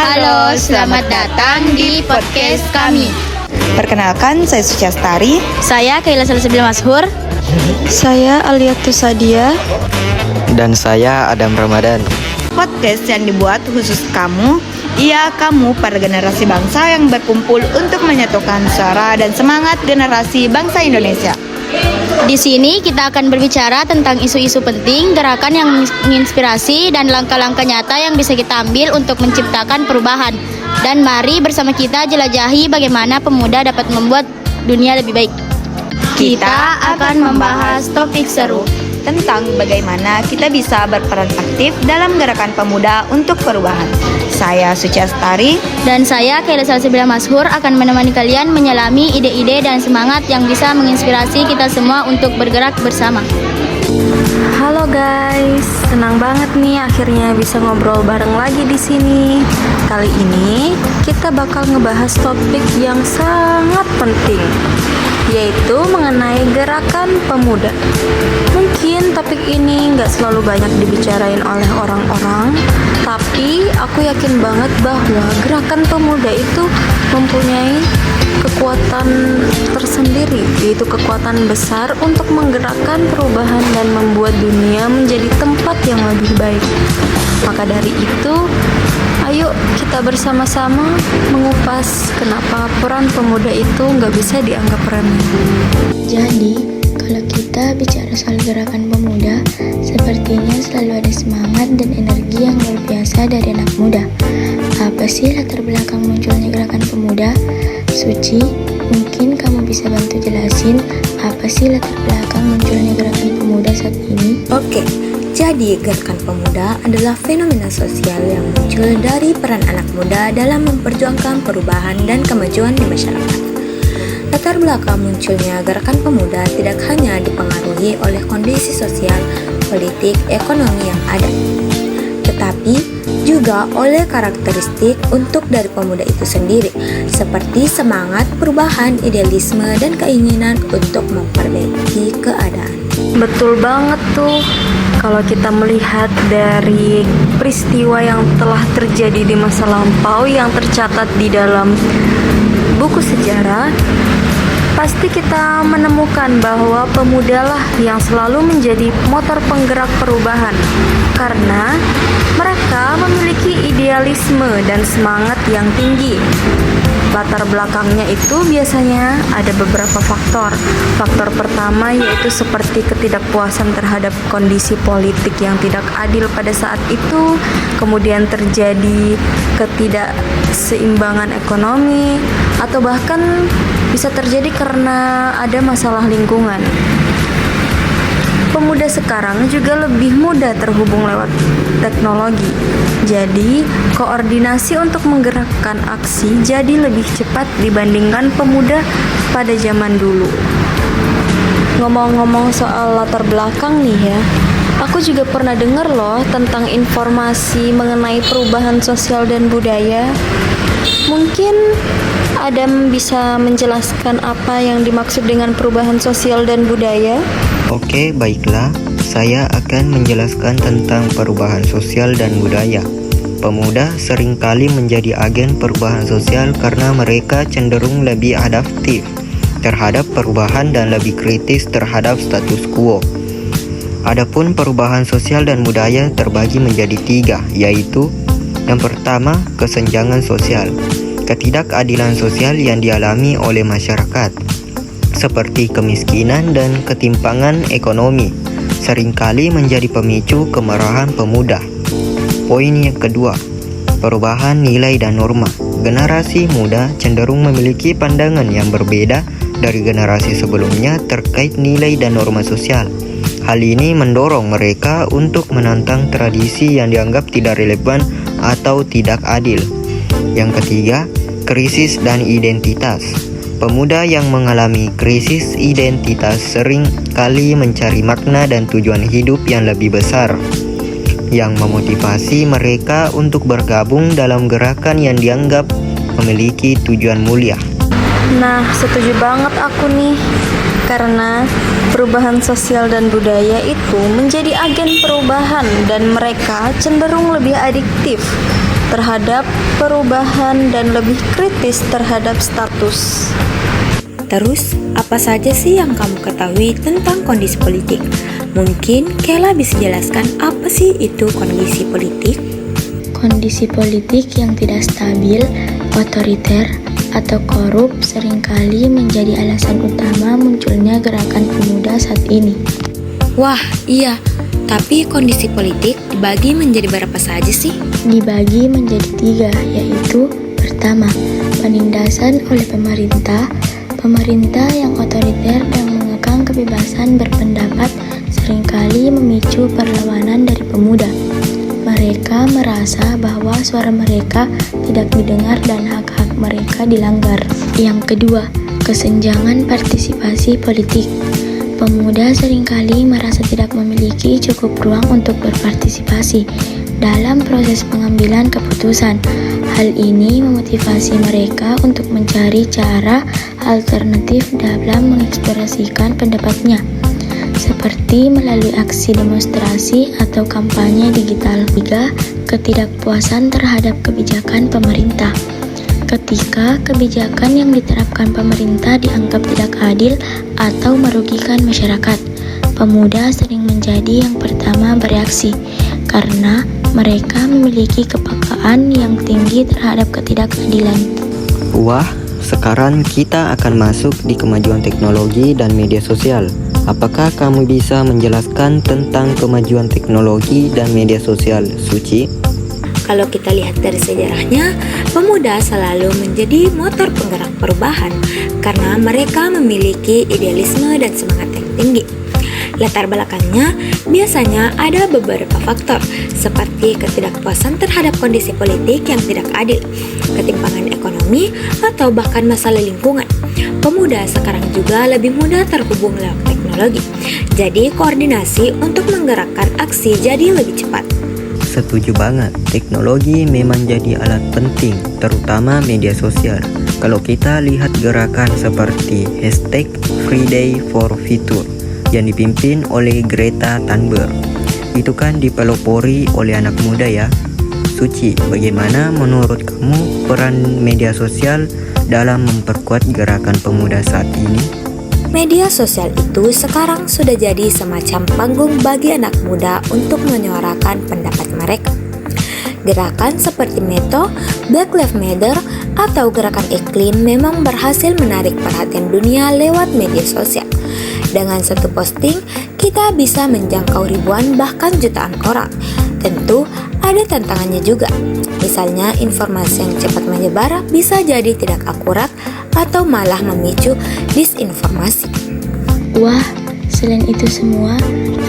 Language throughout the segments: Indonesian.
Halo, selamat datang di podcast kami. Perkenalkan, saya Suciastari. Saya Kaila Salsabila Mashur. Saya Aliatus Sadia. Dan saya Adam Ramadan. Podcast yang dibuat khusus kamu, kamu para generasi bangsa yang berkumpul untuk menyatukan suara dan semangat generasi bangsa Indonesia. Di sini kita akan berbicara tentang isu-isu penting, gerakan yang menginspirasi, dan langkah-langkah nyata yang bisa kita ambil untuk menciptakan perubahan. Dan mari bersama kita jelajahi bagaimana pemuda dapat membuat dunia lebih baik. Kita akan membahas topik seru Tentang bagaimana kita bisa berperan aktif dalam gerakan pemuda untuk perubahan. Saya Suciastari. Dan saya Kaila Salsabila Mashur akan menemani kalian menyelami ide-ide dan semangat yang bisa menginspirasi kita semua untuk bergerak bersama. Halo guys, senang banget nih akhirnya bisa ngobrol bareng lagi di sini. Kali ini kita bakal ngebahas topik yang sangat penting, yaitu mengenai gerakan pemuda. Mungkin topik ini nggak selalu banyak dibicarain oleh orang-orang, tapi aku yakin banget bahwa gerakan pemuda itu mempunyai kekuatan tersendiri, yaitu kekuatan besar untuk menggerakkan perubahan dan membuat dunia menjadi tempat yang lebih baik. Maka dari itu, ayo kita bersama-sama mengupas kenapa peran pemuda itu nggak bisa dianggap remeh. Jadi, kalau kita bicara soal gerakan pemuda, sepertinya selalu ada semangat dan energi yang luar biasa dari anak muda. Apa sih latar belakang munculnya gerakan pemuda? Suci, mungkin kamu bisa bantu jelasin apa sih latar belakang munculnya gerakan pemuda saat ini? Oke, jadi gerakan pemuda adalah fenomena sosial yang muncul dari peran anak muda dalam memperjuangkan perubahan dan kemajuan di masyarakat. Latar belakang munculnya gerakan pemuda tidak hanya dipengaruhi oleh kondisi sosial, politik, ekonomi yang ada, tetapi juga oleh karakteristik untuk dari pemuda itu sendiri, seperti semangat perubahan, idealisme, dan keinginan untuk memperbaiki keadaan. Betul banget tuh. Kalau kita melihat dari peristiwa yang telah terjadi di masa lampau yang tercatat di dalam buku sejarah, pasti kita menemukan bahwa pemudalah yang selalu menjadi motor penggerak perubahan, karena mereka memiliki idealisme dan semangat yang tinggi. Latar belakangnya itu biasanya ada beberapa faktor. Faktor pertama yaitu seperti ketidakpuasan terhadap kondisi politik yang tidak adil pada saat itu, kemudian terjadi ketidakseimbangan ekonomi, atau bahkan bisa terjadi karena ada masalah lingkungan. Pemuda sekarang juga lebih mudah terhubung lewat teknologi. Jadi, koordinasi untuk menggerakkan aksi jadi lebih cepat dibandingkan pemuda pada zaman dulu. Ngomong-ngomong soal latar belakang nih ya, aku juga pernah dengar loh tentang informasi mengenai perubahan sosial dan budaya. Mungkin Adam bisa menjelaskan apa yang dimaksud dengan perubahan sosial dan budaya? Oke, baiklah. Saya akan menjelaskan tentang perubahan sosial dan budaya. Pemuda seringkali menjadi agen perubahan sosial karena mereka cenderung lebih adaptif terhadap perubahan dan lebih kritis terhadap status quo. Adapun perubahan sosial dan budaya terbagi menjadi 3, yaitu yang pertama, kesenjangan sosial. Ketidakadilan sosial yang dialami oleh masyarakat, seperti kemiskinan dan ketimpangan ekonomi, seringkali menjadi pemicu kemarahan pemuda. Poin yang kedua, perubahan nilai dan norma. Generasi muda cenderung memiliki pandangan yang berbeda dari generasi sebelumnya terkait nilai dan norma sosial. Hal ini mendorong mereka untuk menantang tradisi yang dianggap tidak relevan atau tidak adil. Yang ketiga, krisis dan identitas. Pemuda yang mengalami krisis identitas sering kali mencari makna dan tujuan hidup yang lebih besar, yang memotivasi mereka untuk bergabung dalam gerakan yang dianggap memiliki tujuan mulia. Nah, setuju banget aku nih. Karena perubahan sosial dan budaya itu menjadi agen perubahan dan mereka cenderung lebih adiktif. terhadap perubahan dan lebih kritis terhadap status. Terus, apa saja sih yang kamu ketahui tentang kondisi politik? Mungkin Kela bisa jelaskan apa sih itu kondisi politik? Kondisi politik yang tidak stabil, otoriter, atau korup seringkali menjadi alasan utama munculnya gerakan pemuda saat ini. Wah, iya. Tapi kondisi politik dibagi menjadi berapa saja sih? Dibagi menjadi 3, yaitu pertama, penindasan oleh pemerintah. Pemerintah yang otoriter dan mengekang kebebasan berpendapat seringkali memicu perlawanan dari pemuda. Mereka merasa bahwa suara mereka tidak didengar dan hak-hak mereka dilanggar. Yang kedua, kesenjangan partisipasi politik. Pemuda seringkali merasa tidak memiliki cukup ruang untuk berpartisipasi dalam proses pengambilan keputusan. Hal ini memotivasi mereka untuk mencari cara alternatif dalam mengekspresikan pendapatnya, seperti melalui aksi demonstrasi atau kampanye digital. 3. Ketidakpuasan terhadap kebijakan pemerintah. Ketika kebijakan yang diterapkan pemerintah dianggap tidak adil atau merugikan masyarakat, pemuda sering menjadi yang pertama bereaksi karena mereka memiliki kepekaan yang tinggi terhadap ketidakadilan. Wah, sekarang kita akan masuk di kemajuan teknologi dan media sosial. Apakah kamu bisa menjelaskan tentang kemajuan teknologi dan media sosial, Suci? Kalau kita lihat dari sejarahnya, pemuda selalu menjadi motor penggerak perubahan karena mereka memiliki idealisme dan semangat yang tinggi. Latar belakangnya biasanya ada beberapa faktor, seperti ketidakpuasan terhadap kondisi politik yang tidak adil, ketimpangan ekonomi, atau bahkan masalah lingkungan. Pemuda sekarang juga lebih mudah terhubung lewat teknologi, jadi koordinasi untuk menggerakkan aksi jadi lebih cepat. Setuju banget, teknologi memang jadi alat penting, terutama media sosial. Kalau kita lihat gerakan seperti hashtag Friday for Future yang dipimpin oleh Greta Thunberg, itu kan dipelopori oleh anak muda ya. Suci, bagaimana menurut kamu peran media sosial dalam memperkuat gerakan pemuda saat ini? Media sosial itu sekarang sudah jadi semacam panggung bagi anak muda untuk menyuarakan pendapat mereka. Gerakan seperti Meto, Black Lives Matter, atau gerakan iklim memang berhasil menarik perhatian dunia lewat media sosial. Dengan satu posting, kita bisa menjangkau ribuan bahkan jutaan orang. Tentu ada tantangannya juga. Misalnya informasi yang cepat menyebar bisa jadi tidak akurat atau malah memicu disinformasi. Wah, selain itu semua,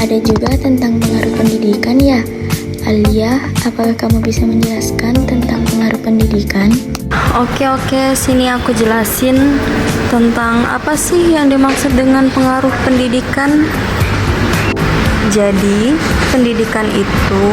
ada juga tentang pengaruh pendidikan ya. Alia, apakah kamu bisa menjelaskan tentang pengaruh pendidikan? Oke, sini aku jelasin tentang apa sih yang dimaksud dengan pengaruh pendidikan. Jadi, pendidikan itu,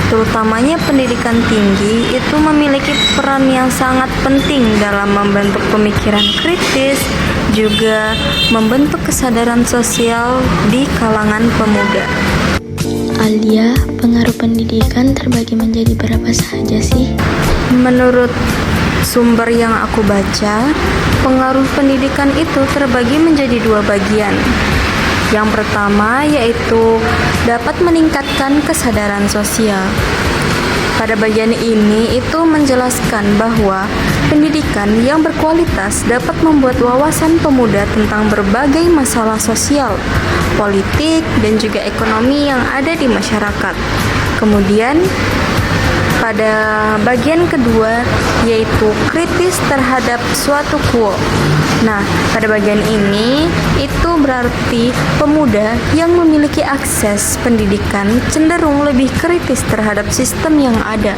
terutamanya pendidikan tinggi, itu memiliki peran yang sangat penting dalam membentuk pemikiran kritis, juga membentuk kesadaran sosial di kalangan pemuda. Alia, pengaruh pendidikan terbagi menjadi berapa saja sih? Menurut sumber yang aku baca, pengaruh pendidikan itu terbagi menjadi 2 bagian. Yang pertama yaitu dapat meningkatkan kesadaran sosial. Pada bagian ini itu menjelaskan bahwa pendidikan yang berkualitas dapat membuat wawasan pemuda tentang berbagai masalah sosial, politik, dan juga ekonomi yang ada di masyarakat. Kemudian pada bagian kedua yaitu kritis terhadap suatu quo. Nah, pada bagian ini itu berarti pemuda yang memiliki akses pendidikan cenderung lebih kritis terhadap sistem yang ada,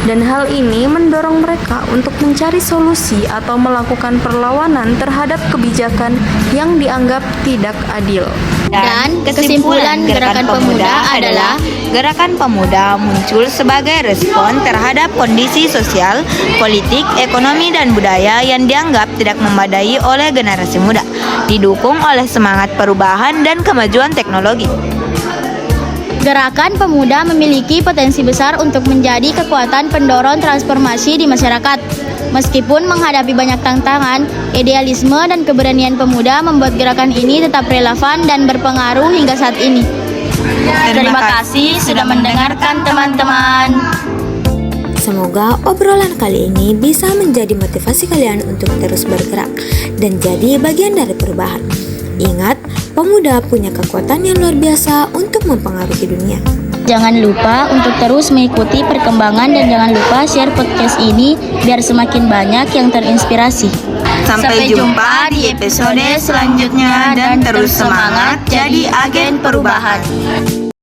dan hal ini mendorong mereka untuk mencari solusi atau melakukan perlawanan terhadap kebijakan yang dianggap tidak adil. Dan kesimpulan gerakan pemuda adalah gerakan pemuda muncul sebagai respon terhadap kondisi sosial, politik, ekonomi, dan budaya yang dianggap tidak memadai oleh generasi muda, didukung oleh semangat perubahan dan kemajuan teknologi. Gerakan pemuda memiliki potensi besar untuk menjadi kekuatan pendorong transformasi di masyarakat. Meskipun menghadapi banyak tantangan, idealisme dan keberanian pemuda membuat gerakan ini tetap relevan dan berpengaruh hingga saat ini. Terima kasih sudah mendengarkan teman-teman. Semoga obrolan kali ini bisa menjadi motivasi kalian untuk terus bergerak dan jadi bagian dari perubahan. Ingat, pemuda punya kekuatan yang luar biasa untuk mempengaruhi dunia. Jangan lupa untuk terus mengikuti perkembangan dan jangan lupa share podcast ini biar semakin banyak yang terinspirasi. Sampai jumpa di episode selanjutnya dan terus semangat jadi agen perubahan.